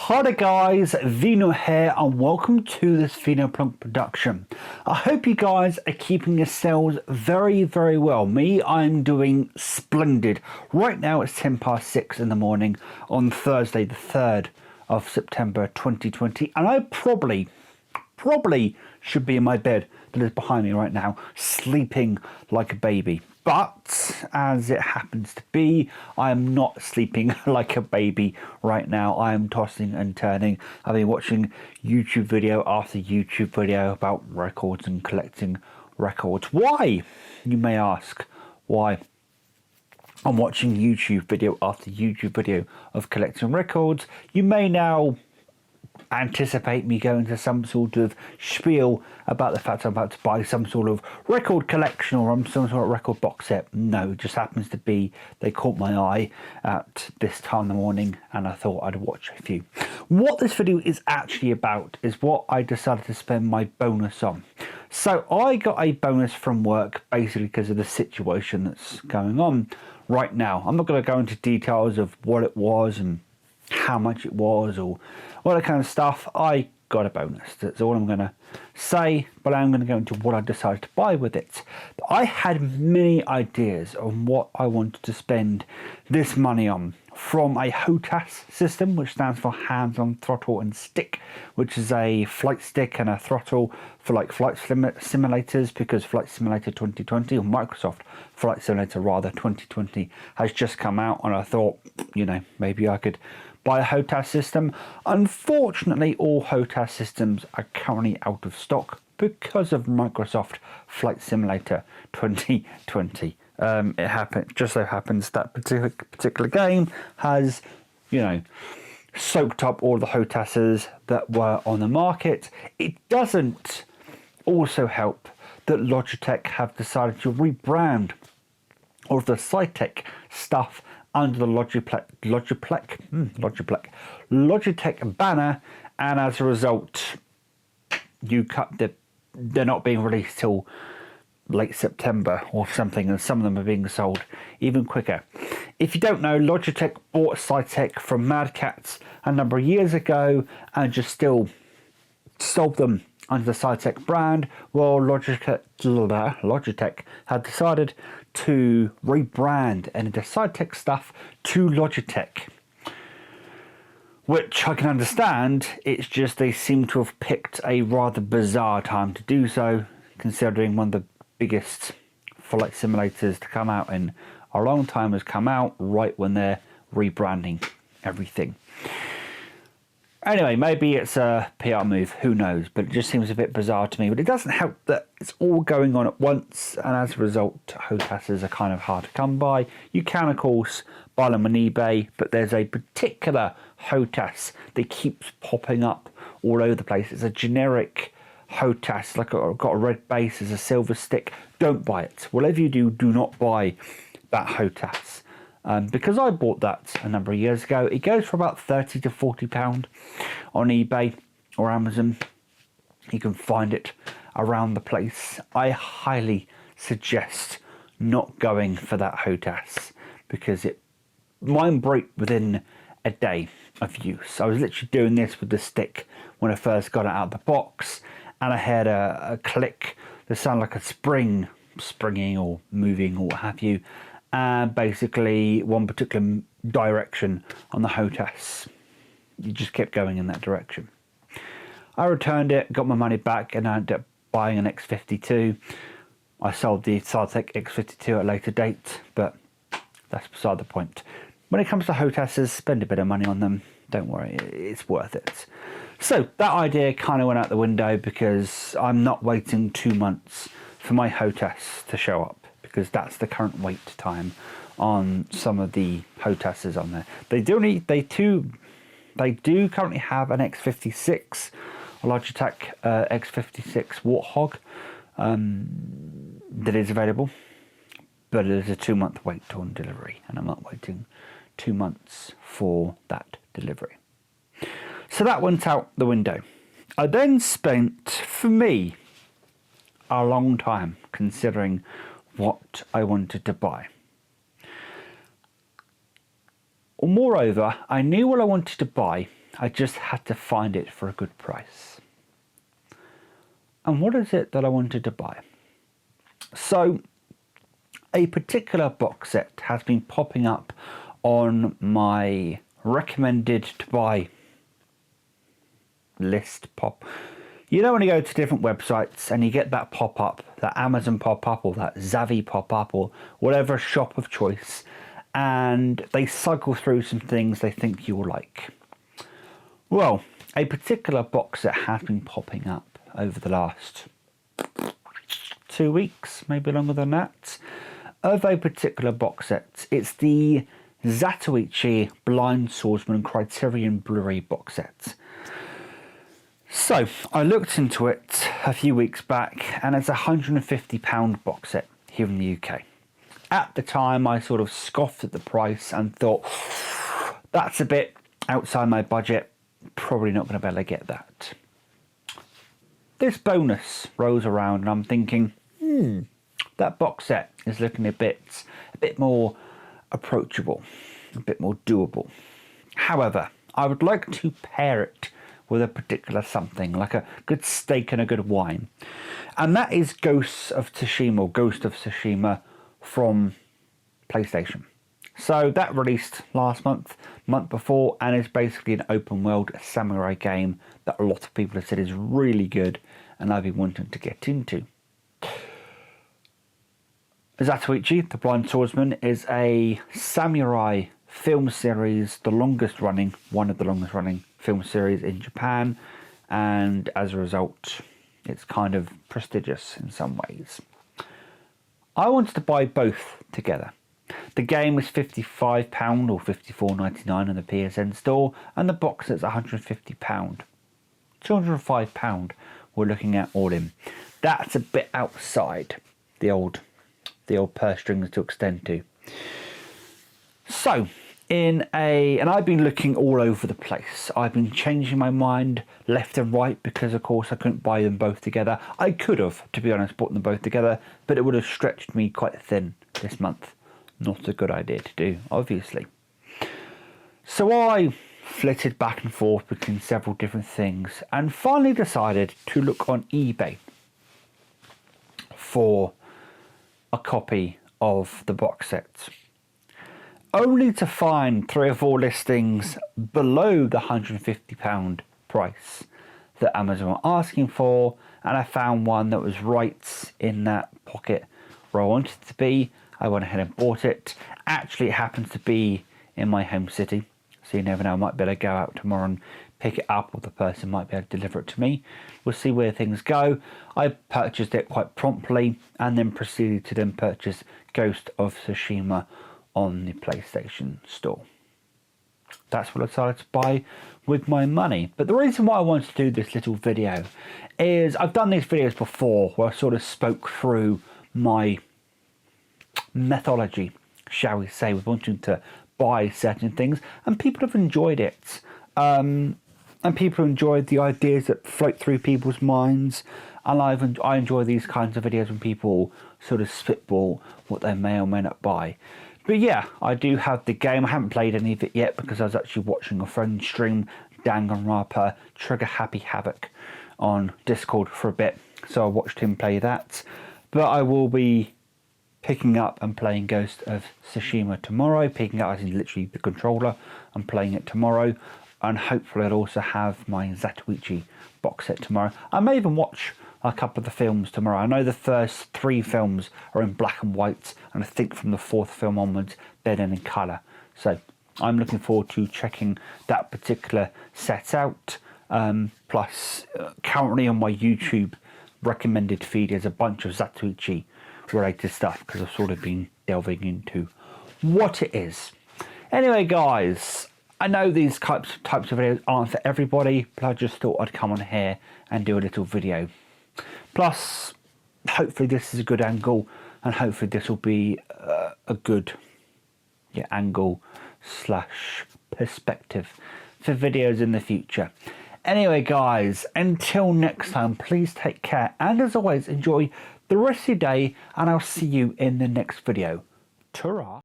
Hi there guys, Vino here and welcome to this Vino Plunk production. I hope you guys are keeping yourselves very well. Me, I'm doing splendid. Right now it's 6:10 in the morning on Thursday the 3rd of September 2020 and I probably should be in my bed that is behind me right now, sleeping like a baby. But as it happens to be, I am not sleeping like a baby right now. I am tossing and turning. I've been watching YouTube video after YouTube video about records and collecting records. Why, you may ask? Why? I'm watching YouTube video after YouTube video of collecting records. You may now anticipate me going to some sort of spiel about the fact I'm about to buy some sort of record collection or some sort of record box set. No, it just happens to be they caught my eye at this time in the morning and I thought I'd watch a few. What this video is actually about is what I decided to spend my bonus on. So I got a bonus from work basically because of the situation that's going on right now. I'm not going to go into details of what it was and how much it was or all that kind of stuff. I got a bonus, that's all I'm going to say, but I'm going to go into what I decided to buy with it. I had many ideas on what I wanted to spend this money on, from a HOTAS system, which stands for hands-on throttle and stick, which is a flight stick and a throttle for like flight simulators, because Flight Simulator 2020, or Microsoft Flight Simulator rather 2020 has just come out, and I thought, you know, maybe I could buy a HOTAS system. Unfortunately, all HOTAS systems are currently out of stock because of Microsoft Flight Simulator 2020. Just so happens that particular game has, you know, soaked up all the HOTASs that were on the market. It doesn't also help that Logitech have decided to rebrand all of the Cytec stuff under the Logitech banner, and as a result, they're not being released till late September or something, and some of them are being sold even quicker. If you don't know, Logitech bought Cytec from Mad Catz a number of years ago and just still sold them under the Cytec brand. Well, Logitech had decided to rebrand and the Cytec stuff to Logitech, which I can understand. It's just they seem to have picked a rather bizarre time to do so, considering one of the biggest flight simulators to come out in a long time has come out right when they're rebranding everything. Anyway, maybe it's a PR move, who knows, but it just seems a bit bizarre to me. But it doesn't help that it's all going on at once, and as a result, HOTASs are kind of hard to come by. You can, of course, buy them on eBay, but there's a particular HOTAS that keeps popping up all over the place. It's a generic HOTAS, like got a red base, as a silver stick. Don't buy it. Whatever you do, do not buy that HOTAS. Because I bought that a number of years ago. It goes for about £30 to £40 on eBay or Amazon. You can find it around the place. I highly suggest not going for that HOTAS because mine broke within a day of use. I was literally doing this with the stick when I first got it out of the box, and I had a click that sounded like a springing or moving or what have you. And basically one particular direction on the HOTAS, you just kept going in that direction. I returned it, got my money back, and I ended up buying an X52. I sold the Cytec X52 at a later date, but that's beside the point. When it comes to HOTASs, spend a bit of money on them. Don't worry, it's worth it. So that idea kind of went out the window because I'm not waiting 2 months for my HOTAS to show up, because that's the current wait time on some of the HOTASs on there. They do currently have an X56, a Logitech X56 Warthog that is available, but it is a 2-month wait on delivery, and I'm not waiting 2 months for that delivery. So that went out the window. I then spent, for me, a long time considering what I wanted to buy. Moreover, I knew what I wanted to buy I just had to find it for a good price. And what is it that I wanted to buy? So a particular box set has been popping up on my recommended to buy list pop. You know when you go to different websites and you get that pop-up, that Amazon pop-up or that Zavvi pop-up or whatever shop of choice, and they cycle through some things they think you'll like. Well, a particular box set has been popping up over the last 2 weeks, maybe longer than that, of a particular box set. It's the Zatoichi Blind Swordsman Criterion Blu-ray box set. So I looked into it a few weeks back, and it's a £150 box set here in the UK. At the time, I sort of scoffed at the price and thought, that's a bit outside my budget, probably not going to be able to get that. This bonus rolls around and I'm thinking, that box set is looking a bit more approachable, a bit more doable. However, I would like to pair it with a particular something, like a good steak and a good wine. And that is Ghost of Tsushima from PlayStation. So that released last month before, and is basically an open world samurai game that a lot of people have said is really good and I've been wanting to get into. Zatoichi, the Blind Swordsman, is a samurai film series, one of the longest running film series in Japan, and as a result it's kind of prestigious in some ways. I wanted to buy both together. The game is £55 or £54.99 in the PSN store, and the box set's £150. £205 we're looking at all in. That's a bit outside the old purse strings to extend to. So and I've been looking all over the place. I've been changing my mind left and right because of course I couldn't buy them both together. I could have, to be honest, bought them both together, but it would have stretched me quite thin this month. Not a good idea to do, obviously. So I flitted back and forth between several different things and finally decided to look on eBay for a copy of the box set, only to find 3 or 4 listings below the £150 price that Amazon were asking for, and I found one that was right in that pocket where I wanted it to be. I went ahead and bought it. Actually, it happens to be in my home city, so you never know, I might be able to go out tomorrow and pick it up, or the person might be able to deliver it to me. We'll see where things go. I purchased it quite promptly and then proceeded to then purchase Ghost of Tsushima on the PlayStation store. That's what I decided to buy with my money. But the reason why I wanted to do this little video is I've done these videos before where I sort of spoke through my methodology, shall we say, with wanting to buy certain things, and people have enjoyed it. And people enjoyed the ideas that float through people's minds, and I enjoy these kinds of videos when people sort of spitball what they may or may not buy. But yeah, I do have the game. I haven't played any of it yet because I was actually watching a friend stream Danganronpa Trigger Happy Havoc on Discord for a bit, so I watched him play that. But I will be picking up and playing Ghost of Tsushima tomorrow. Picking up as in literally the controller and playing it tomorrow, and hopefully I'll also have my Zatoichi box set tomorrow. I may even watch a couple of the films tomorrow. I know the first 3 films are in black and white, and I think from the 4th film onwards they're then in colour. So I'm looking forward to checking that particular set out. Plus, currently on my YouTube recommended feed is a bunch of Zatoichi related stuff because I've sort of been delving into what it is. Anyway, guys, I know these types of videos aren't for everybody, but I just thought I'd come on here and do a little video. Plus, hopefully this is a good angle, and hopefully this will be a good angle / perspective for videos in the future. Anyway, guys, until next time, please take care, and as always, enjoy the rest of your day, and I'll see you in the next video. Ta-ra!